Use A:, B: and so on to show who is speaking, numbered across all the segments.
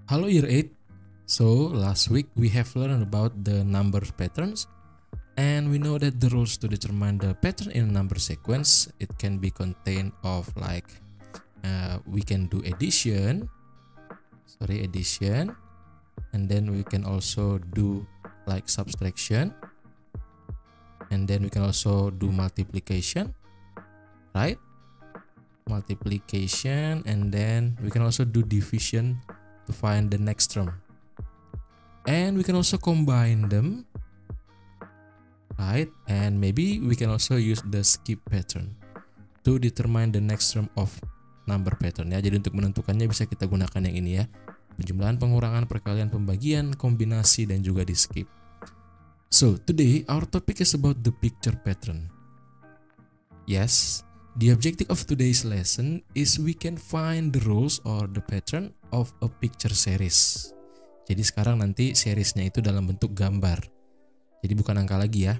A: Hello year 8. So last week we have learned about the number patterns, and we know that the rules to determine the pattern in a number sequence, it can be contained of like we can do addition, and then we can also do like subtraction, and then we can also do multiplication, right? Multiplication, and then we can also do division to find the next term, and we can also combine them, right? And maybe we can also use the skip pattern to determine the next term of number pattern ya. Jadi untuk menentukannya bisa kita gunakan yang ini ya, penjumlahan, pengurangan, perkalian, pembagian, kombinasi, dan juga di skip. So today our topic is about the picture pattern. Yes, the objective of today's lesson is we can find the rules or the pattern of a picture series. Jadi sekarang nanti seriesnya itu dalam bentuk gambar. Jadi bukan angka lagi ya.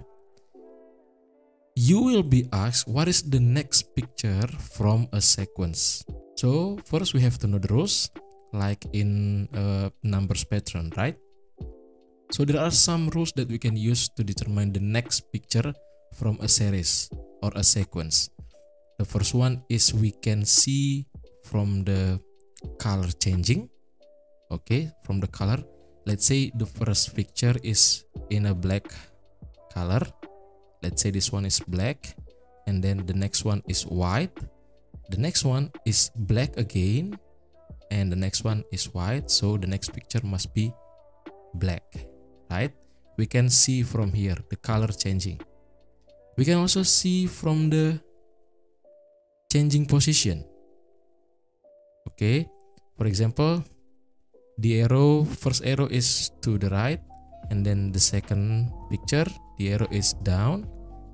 A: You will be asked what is the next picture from a sequence. So first we have to know the rules like in a numbers pattern, right? So there are some rules that we can use to determine the next picture from a series or a sequence. The first one is we can see from the color changing. Okay, from the color. Let's say the first picture is in a black color. Let's say this one is black, and then the next one is white. The next one is black again, and the next one is white. So the next picture must be black, right? We can see from here the color changing. We can also see from the changing position. Okay, for example, the first arrow is to the right, and then the second picture the arrow is down,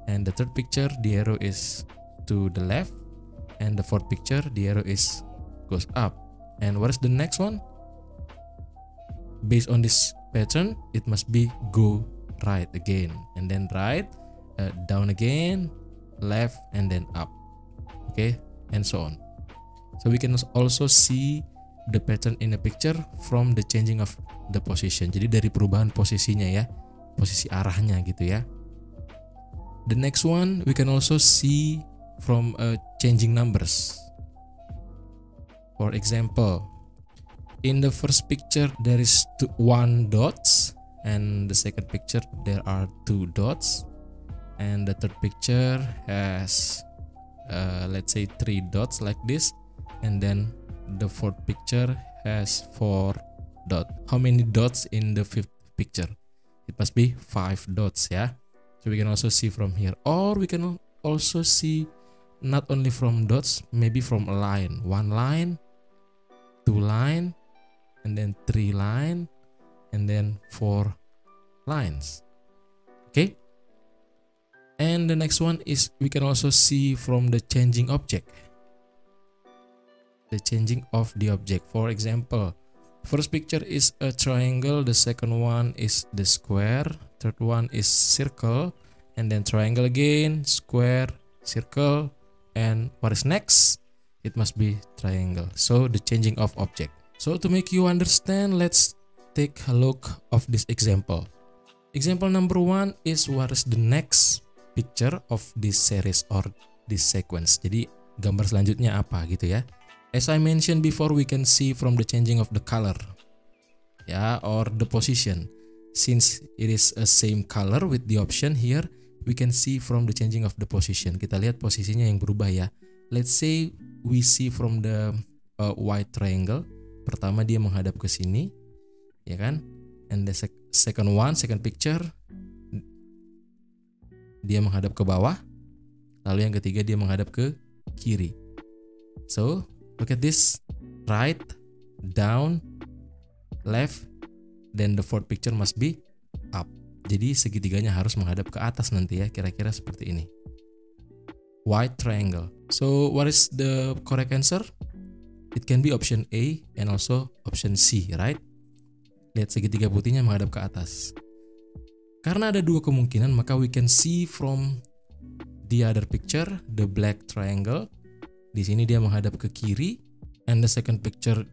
A: and the third picture the arrow is to the left, and the fourth picture the arrow goes up. And what is the next one? Based on this pattern, it must be go right again, and then right, down again, left, and then up. Okay, and so on. So we can also see the pattern in a picture from the changing of the position. Jadi dari perubahan posisinya ya, posisi arahnya gitu ya. The next one we can also see from changing numbers. For example, in the first picture there is one dots, and the second picture there are two dots, and the third picture has let's say 3 dots like this, and then the fourth picture has 4 dots. How many dots in the fifth picture? It must be 5 dots ya. So we can also see from here, or we can also see not only from dots, maybe from a line. 1 line, 2 line, and then 3 line, and then 4 lines. Okay. And the next one is we can also see from the changing object. The changing of the object. For example, first picture is a triangle, the second one is the square, third one is circle, and then triangle again, square, circle, and what is next? It must be triangle. So the changing of object. So to make you understand, let's take a look of this example. Example number 1 is what is the next picture of this series or this sequence. Jadi gambar selanjutnya apa gitu ya. As I mentioned before, we can see from the changing of the color ya, or the position. Since it is a same color with the option here, we can see from the changing of the position. Kita lihat posisinya yang berubah ya. Let's say we see from the white triangle. Pertama dia menghadap ke sini, ya kan? And the second picture dia menghadap ke bawah, lalu yang ketiga dia menghadap ke kiri. So look at this, right, down, left, then the fourth picture must be up. Jadi segitiganya harus menghadap ke atas nanti ya, kira-kira seperti ini. White triangle. So what is the correct answer? It can be option A and also option C, right? Lihat segitiga putihnya menghadap ke atas. Karena ada dua kemungkinan, maka we can see from the other picture, the black triangle. Di sini dia menghadap ke kiri, and the second picture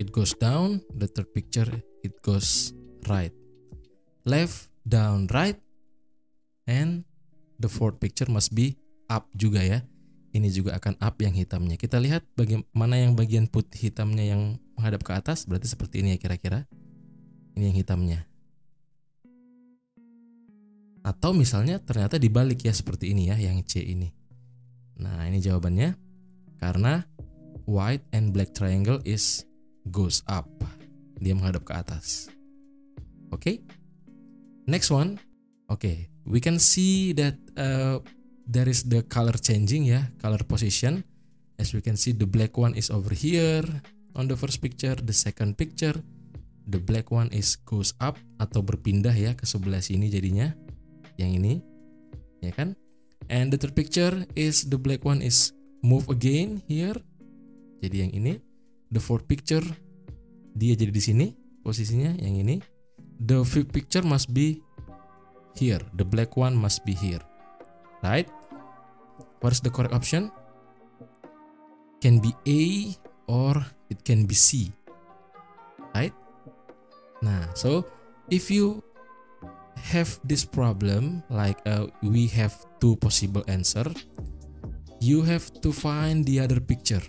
A: it goes down. The third picture, it goes right. Left, down, right. And the fourth picture must be up juga ya. Ini juga akan up yang hitamnya. Kita lihat bagaimana yang bagian putih hitamnya yang menghadap ke atas. Berarti seperti ini ya kira-kira. Ini yang hitamnya. Atau misalnya ternyata dibalik ya, seperti ini ya, yang C ini. Nah ini jawabannya. Karena white and black triangle is goes up. Dia menghadap ke atas. Oke. Next one. Oke. We can see that there is the color changing ya, color position. As we can see, the black one is over here on the first picture. The second picture, the black one is goes up atau berpindah ya ke sebelah sini jadinya. Yang ini, ya kan? And the third picture is the black one is move again here. Jadi yang ini. The fourth picture, dia jadi di sini posisinya. Yang ini. The fifth picture must be here. The black one must be here. Right? What is the correct option? Can be A or it can be C. Right? Nah, so if you have this problem, like we have two possible answer, you have to find the other picture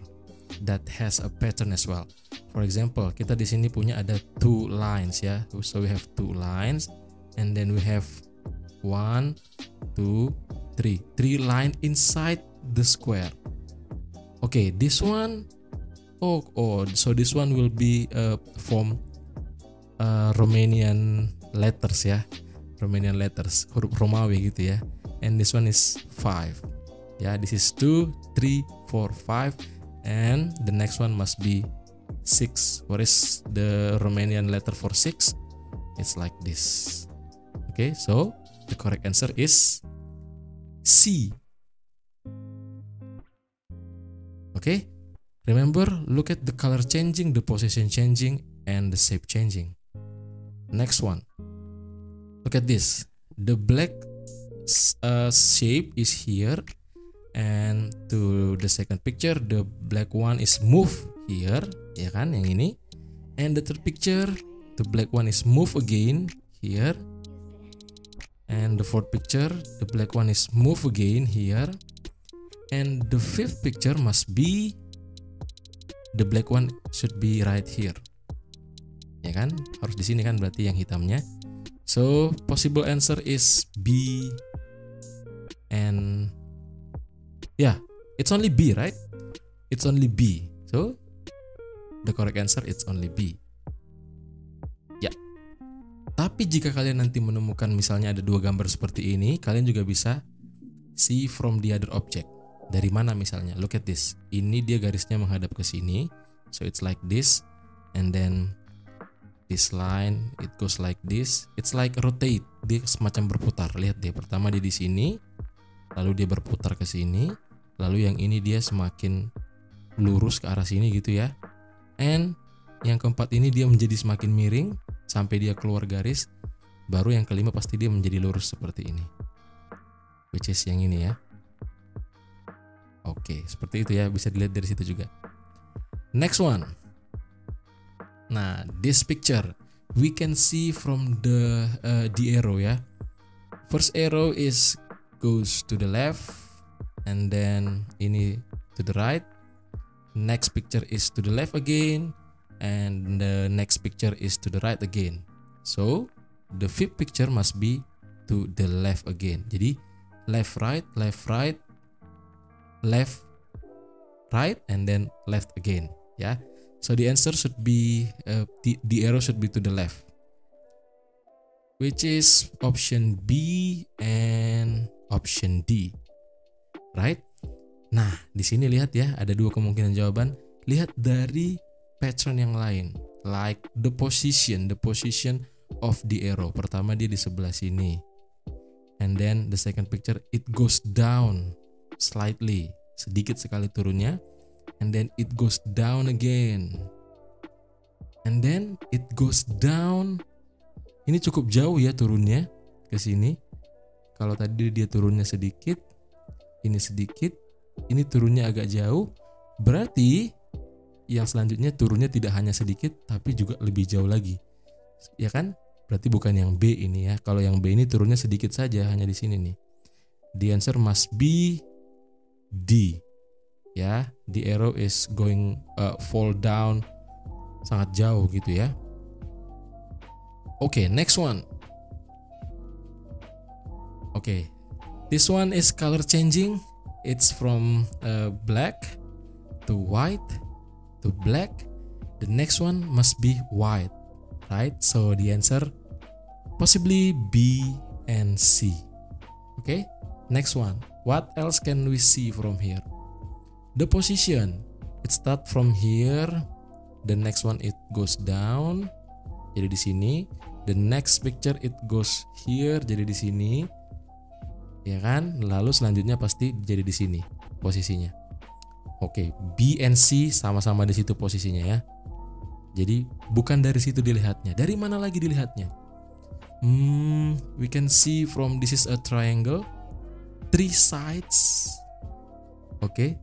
A: that has a pattern as well. For example, kita di sini punya ada two lines ya. So we have two lines, and then we have 1, 2, 3. 3 line inside the square. Okay, this one. So this one will be from Romanian letters ya. Romanian letters, huruf Romawi gitu ya. And this one is 5. Ya, this is 2, 3, 4, 5. And the next one must be 6. What is the Romanian letter for 6? It's like this. Okay, so the correct answer is C. Okay, remember, look at the color changing, the position changing, and the shape changing. Next one. Look at this. The black shape is here, and to the second picture, the black one is move here, ya kan, yang ini. And the third picture, the black one is move again here. And the fourth picture, the black one is move again here. And the fifth picture must be, the black one should be right here. Ya kan, harus di sini kan berarti yang hitamnya. So possible answer is B, and yeah, it's only B, right? It's only B. So the correct answer it's only B. Ya. Tapi jika kalian nanti menemukan misalnya ada dua gambar seperti ini, kalian juga bisa see from the other object. Dari mana misalnya? Look at this. Ini dia garisnya menghadap ke sini. So it's like this, and then this line it goes like this. It's like rotate. Dia semacam berputar. Lihat deh, pertama dia di sini, lalu dia berputar ke sini, lalu yang ini dia semakin lurus ke arah sini gitu ya. And yang keempat ini dia menjadi semakin miring sampai dia keluar garis. Baru yang kelima pasti dia menjadi lurus seperti ini. Which is yang ini ya. Oke, seperti itu ya, bisa dilihat dari situ juga. Next one. Nah, this picture we can see from the arrow ya. First arrow is goes to the left, and then ini to the right. Next picture is to the left again, and the next picture is to the right again. So the fifth picture must be to the left again. Jadi left right, left right, left right, and then left again ya. So the answer should be the arrow should be to the left, which is option B and option D, right? Nah, di sini lihat ya, ada dua kemungkinan jawaban. Lihat dari pattern yang lain, like the position of the arrow. Pertama dia di sebelah sini, and then the second picture it goes down slightly, sedikit sekali turunnya. And then it goes down again. And then it goes down. Ini cukup jauh ya turunnya ke sini. Kalau tadi dia turunnya sedikit, ini sedikit, ini turunnya agak jauh. Berarti yang selanjutnya turunnya tidak hanya sedikit tapi juga lebih jauh lagi. Ya kan? Berarti bukan yang B ini ya. Kalau yang B ini turunnya sedikit saja, hanya di sini nih. The answer must be D. Ya, the arrow is going fall down sangat jauh gitu ya. Oke, next one. Oke, this one is color changing. It's from black to white to black. The next one must be white, right? So the answer possibly B and C. Okay, next one. What else can we see from here? The position. It start from here. The next one it goes down. Jadi di sini. The next picture it goes here. Jadi di sini. Ya kan? Lalu selanjutnya pasti jadi di sini posisinya. Oke, B and C sama-sama di situ posisinya ya. Jadi bukan dari situ dilihatnya. Dari mana lagi dilihatnya? We can see from this is a triangle, 3 sides. Okay.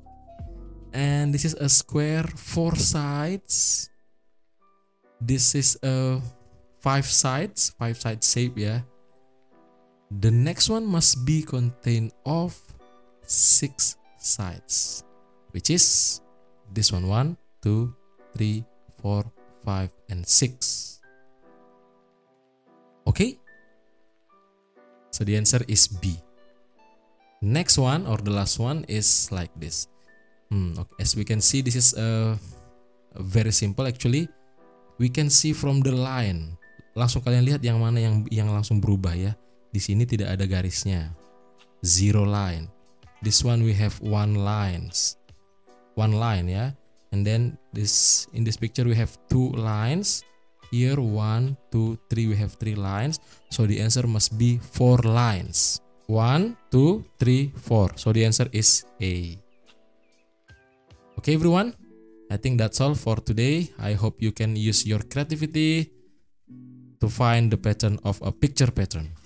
A: And this is a square, 4 sides. This is a 5 sides, 5 side shape ya. The next one must be contained of 6 sides, which is this one, 1, 2, 3, 4, 5, and 6. Okay? So the answer is B. Next one or the last one is like this. Okay. As we can see, this is very simple actually. We can see from the line. Langsung kalian lihat yang mana yang langsung berubah ya. Di sini tidak ada garisnya. 0 line. This one we have one line ya. And then in this picture we have 2 lines. Here 1, 2, 3 we have 3 lines. So the answer must be 4 lines. 1, 2, 3, 4. So the answer is A. Okay everyone, I think that's all for today. I hope you can use your creativity to find the pattern of a picture pattern.